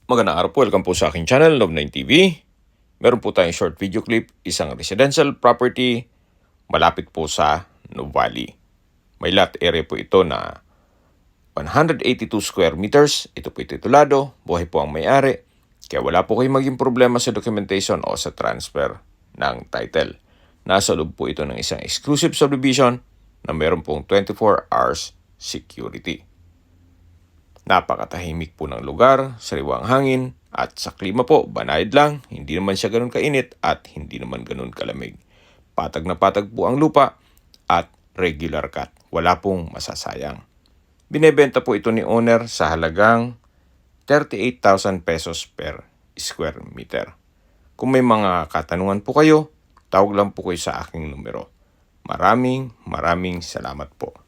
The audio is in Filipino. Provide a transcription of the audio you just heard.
Magandang araw po, welcome po sa aking channel, Love9 TV. Meron po tayong short video clip, isang residential property malapit po sa Nuvali. May lot area po ito na 182 square meters. Ito po titulado, buhay po ang may-ari. Kaya wala po kayong maging problema sa documentation o sa transfer ng title. Nasa loob po ito ng isang exclusive subdivision na meron pong 24 hours security. Napakatahimik po ng lugar, sariwang hangin, at sa klima po, banayad lang, hindi naman siya ganun kainit at hindi naman ganun kalamig. Patag na patag po ang lupa at regular cut. Wala pong masasayang. Binebenta po ito ni owner sa halagang 38,000 pesos per square meter. Kung may mga katanungan po kayo, tawag lang po kayo sa aking numero. Maraming salamat po.